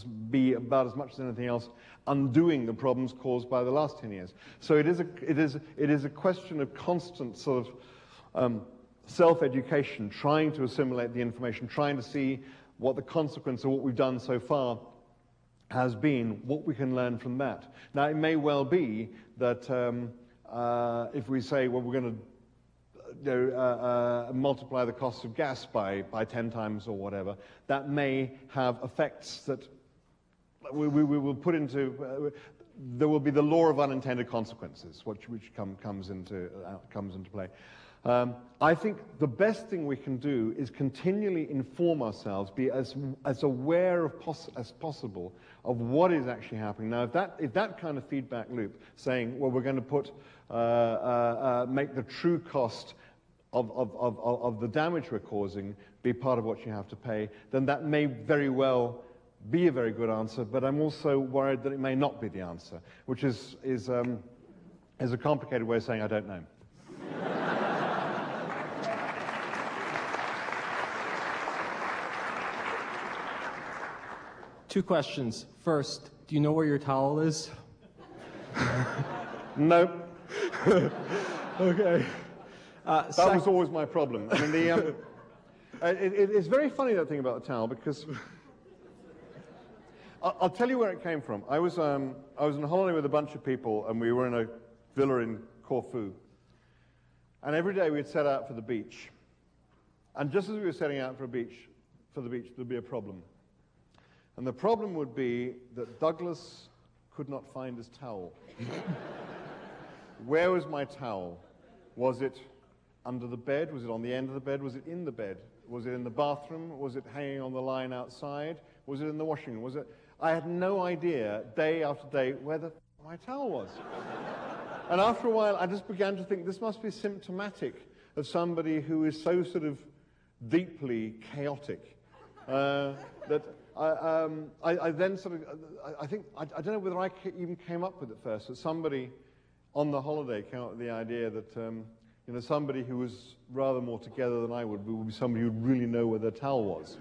be about as much as anything else undoing the problems caused by the last 10 years. So it is a question of constant sort of self-education, trying to assimilate the information, trying to see what the consequence of what we've done so far has been, what we can learn from that. Now, it may well be that if we say, well, we're going to multiply the cost of gas by 10 times or whatever, that may have effects that we will put into, there will be the law of unintended consequences, which comes into play. I think the best thing we can do is continually inform ourselves, be as aware as possible of what is actually happening. Now, if that kind of feedback loop, saying, well, we're going to put make the true cost of the damage we're causing be part of what you have to pay, then that may very well be a very good answer. But I'm also worried that it may not be the answer, which is a complicated way of saying I don't know. Two questions. First, do you know where your towel is? No. Okay. That was always my problem. I mean, it's very funny, that thing about the towel, because I'll tell you where it came from. I was on holiday with a bunch of people, and we were in a villa in Corfu. And every day we'd set out for the beach. And just as we were setting out for the beach, there'd be a problem. And the problem would be that Douglas could not find his towel. Where was my towel? Was it under the bed? Was it on the end of the bed? Was it in the bed? Was it in the bathroom? Was it hanging on the line outside? Was it in the washing room? I had no idea, day after day, where my towel was. And after a while, I just began to think this must be symptomatic of somebody who is so sort of deeply chaotic that I then sort of, I think, I don't know whether I even came up with it first, that somebody on the holiday came up with the idea that, somebody who was rather more together than I would be somebody who would really know where their towel was.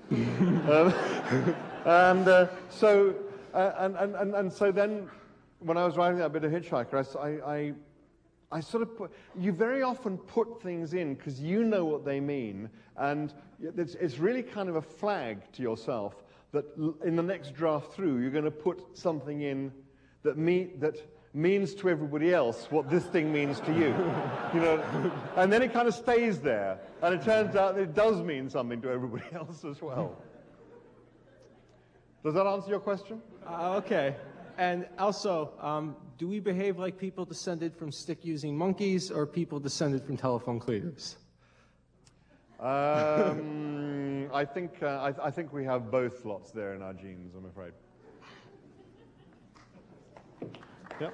So then, when I was writing that bit of Hitchhiker, I sort of you very often put things in because you know what they mean, and it's really kind of a flag to yourself that in the next draft through, you're going to put something in that means to everybody else what this thing means to you. And then it kind of stays there, and it turns out that it does mean something to everybody else as well. Does that answer your question? Okay. And also, do we behave like people descended from stick-using monkeys or people descended from telephone cleaners? I think we have both lots there in our genes, I'm afraid. Yep.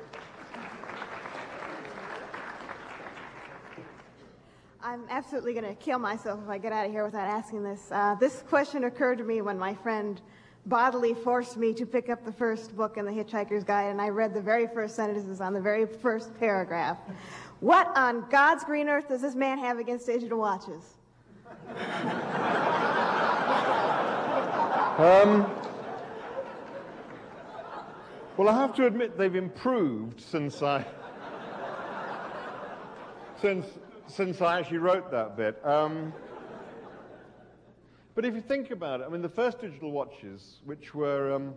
I'm absolutely going to kill myself if I get out of here without asking this. This question occurred to me when my friend bodily forced me to pick up the first book in the Hitchhiker's Guide, and I read the very first sentences on the very first paragraph. What on God's green earth does this man have against digital watches? Well, I have to admit they've improved since I actually wrote that bit. But if you think about it, I mean, the first digital watches, which were,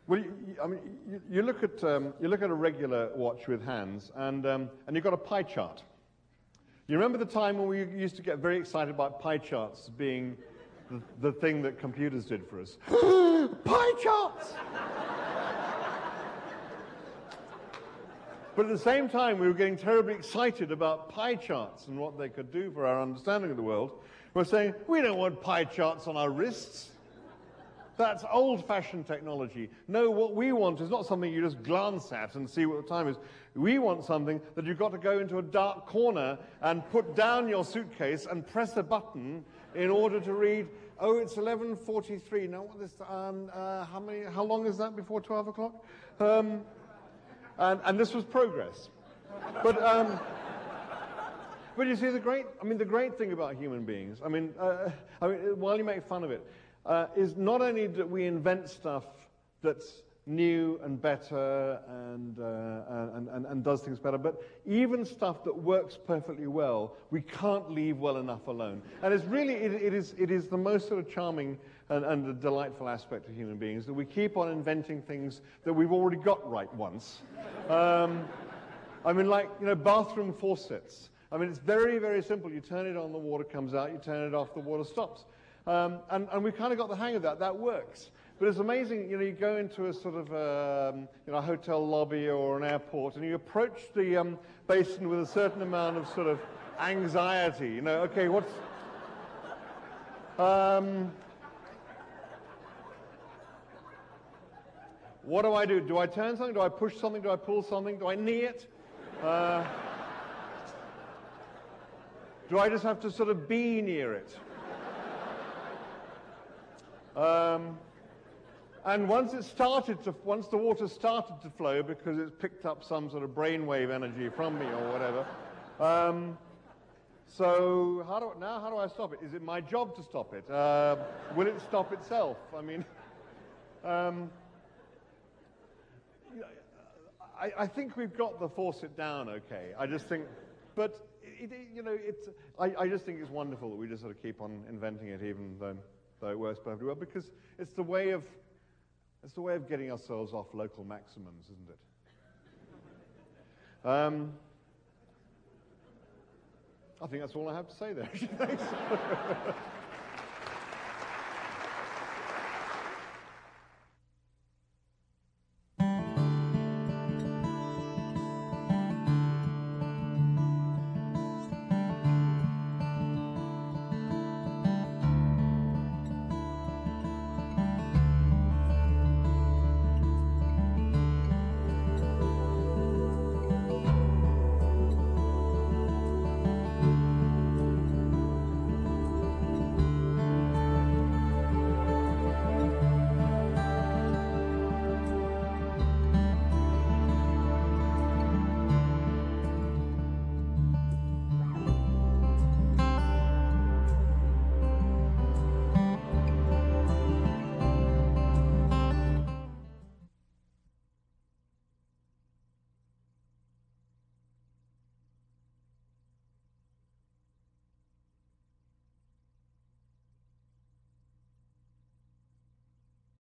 you look at a regular watch with hands, and you've got a pie chart. You remember the time when we used to get very excited about pie charts being the thing that computers did for us? Pie charts! But at the same time, we were getting terribly excited about pie charts and what they could do for our understanding of the world. We're saying, we don't want pie charts on our wrists. That's old-fashioned technology. No, what we want is not something you just glance at and see what the time is. We want something that you've got to go into a dark corner and put down your suitcase and press a button in order to read, oh, it's 11:43. Now, what is how long is that before 12 o'clock? And this was progress. But you see, the great thing about human beings, while you make fun of it, is not only that we invent stuff that's new and better and does things better, but even stuff that works perfectly well, we can't leave well enough alone. And it's really, it is the most sort of charming and a delightful aspect of human beings, that we keep on inventing things that we've already got right once. I mean, like, you know, bathroom faucets. I mean, it's very, very simple. You turn it on, the water comes out. You turn it off, the water stops. And we've kind of got the hang of that. That works. But it's amazing, you know, you go into a sort of, you know, a hotel lobby or an airport, and you approach the basin with a certain amount of sort of anxiety. You know, okay, what's... what do I do? Do I turn something? Do I push something? Do I pull something? Do I knee it? Do I just have to sort of be near it? And once the water started to flow because it's picked up some sort of brainwave energy from me or whatever, so how do I stop it? Is it my job to stop it? Will it stop itself? I mean, I think we've got the faucet down okay. I just think, but you know, I just think it's wonderful that we just sort of keep on inventing it, even though it works perfectly well, because it's the way of getting ourselves off local maximums, isn't it? I think that's all I have to say there. Thanks.